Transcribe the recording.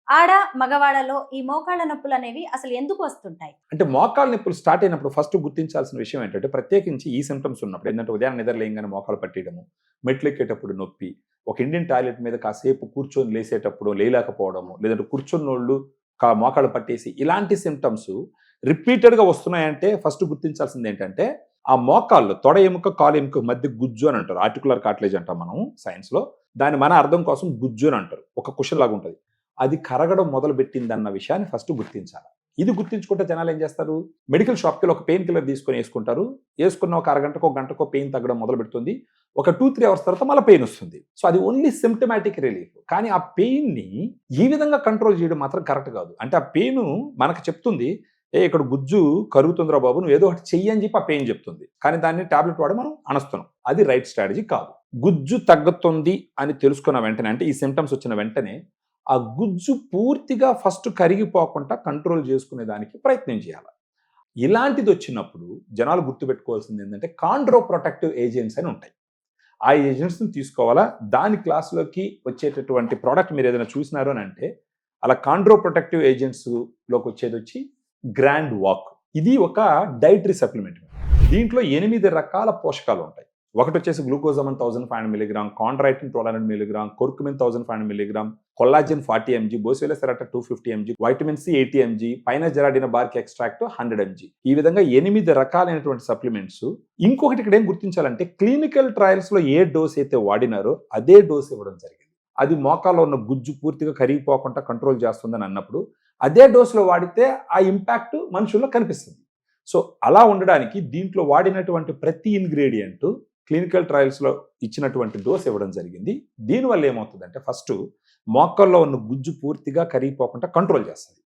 ఆడ, మగవాళ్ళలో ఈ మోకాళ్ళ నొప్పులనేవి అసలు ఎందుకు వస్తుంటాయి? అంటే మోకాళ్ళ నొప్పులు స్టార్ట్ అయినప్పుడు ఫస్ట్ గుర్తించాల్సిన విషయం ఏంటంటే, ప్రత్యేకించి ఈ సింప్టమ్స్ ఉన్నప్పుడు ఏంటంటే, ఉదయాన్నే నిద్ర లేయంగానే మోకాలు పట్టేయడము, మెట్లెక్కేటప్పుడు నొప్పి, ఒక ఇండియన్ టాయిలెట్ మీద కాసేపు కూర్చొని లేసేటప్పుడు లేయలేకపోవడము, లేదంటే కూర్చున్నోళ్ళు మోకాళ్ళు పట్టేసి ఇలాంటి సింప్టమ్స్ రిపీటెడ్‌గా వస్తున్నాయంటే ఫస్ట్ గుర్తించాల్సింది ఏంటంటే, ఆ మోకాళ్ళు తొడ ఎముక, కాలు ఎముక మధ్య గుజ్జు అని అంటారు. ఆర్టిక్యులర్ కార్టిలేజ్ అంటాం మనం సైన్స్‌లో. దాన్ని మన అర్థం కోసం గుజ్జు అని అంటారు. ఒక కుషన్ లాగా ఉంటది. అది కరగడం మొదలుపెట్టిందన్న విషయాన్ని ఫస్ట్ గుర్తించాలి. ఇది గుర్తించుకుంటే జనాలు ఏం చేస్తారు? మెడికల్ షాప్‌కెళ్ళి ఒక పెయిన్ కిల్లర్ తీసుకొని యేసుకుంటారు. యేసుకున్న ఒక అరగంటకో, గంటకో పెయిన్ తగ్గడం మొదలుపెడుతుంది. ఒక 2, 3 అవర్స్ తర్వాత మళ్ళా పెయిన్ వస్తుంది. సో అది ఓన్లీ సింప్టమాటిక్ రిలీఫ్. కానీ ఆ పెయిన్‌ని ఈ విధంగా కంట్రోల్ చేయడం మాత్రం కరెక్ట్ కాదు. అంటే ఆ పెయిన్ మనకు చెప్తుంది, ఇక్కడ గుజ్జు కరుగుతుందిరా బాబు, నువ్వు ఏదో ఒకటి చెయ్యి అని చెప్పి ఆ పెయిన్ చెప్తుంది. కానీ దాన్ని టాబ్లెట్ వాడి మనం అణస్తున్నాం. అది రైట్ స్ట్రాటజీ కాదు. గుజ్జు తగ్గుతుంది అని తెలుసుకున్న వెంటనే, అంటే ఈ సింప్టమ్స్ వచ్చిన వెంటనే ఆ గుజ్జు పూర్తిగా ఫస్ట్ కరిగిపోకుండా కంట్రోల్ చేసుకునే దానికి ప్రయత్నం చేయాలి. ఇలాంటిది వచ్చినప్పుడు జనాలు గుర్తుపెట్టుకోవాల్సింది ఏంటంటే, కాండ్రో ప్రొటెక్టివ్ ఏజెంట్స్ అని ఉంటాయి. ఆ ఏజెంట్స్‌ని తీసుకోవాలా. దాని క్లాస్‌లోకి వచ్చేటటువంటి ప్రోడక్ట్ మీరు ఏదైనా చూసినారు అని అంటే, అలా కాండ్రో ప్రొటెక్టివ్ ఏజెంట్స్‌లోకి వచ్చేదొచ్చి గ్రాండ్ వాక్. ఇది ఒక డైటరీ సప్లిమెంట్. దీంట్లో 8 రకాల పోషకాలు ఉంటాయి. ఒకటొచ్చేసి glucosamine 1500 milligram, chondroitin 1200 milligram, curcumin 1500 milligram, collagen 40 MG, bacillus 250 MG, vitamin C 80 MG, పైనజెరాడిన బార్క్ ఎక్స్ట్రాక్ట్ 100 ఎంజీ. ఈ విధంగా 8 రకాలైనటువంటి సప్లిమెంట్స్. ఇంకొకటి ఇక్కడ ఏం గుర్తించాలంటే, క్లినికల్ ట్రయల్స్ లో ఏ డోస్ అయితే వాడినారో అదే డోస్ ఇవ్వడం జరిగింది. అది మోకాల్లో ఉన్న గుజ్జు పూర్తిగా కరిగిపోకుండా కంట్రోల్ చేస్తుందని అన్నప్పుడు అదే డోస్లో వాడితే ఆ ఇంపాక్ట్ మనుషుల్లో కనిపిస్తుంది. సో అలా ఉండడానికి దీంట్లో వాడినటువంటి ప్రతి ఇంగ్రీడియంట్ క్లినికల్ ట్రయల్స్లో ఇచ్చినటువంటి డోస్ ఇవ్వడం జరిగింది. దీనివల్ల ఏమవుతుందంటే, ఫస్ట్ మోకాల్లో ఉన్న గుజ్జు పూర్తిగా కరిగిపోకుండా కంట్రోల్ చేస్తుంది.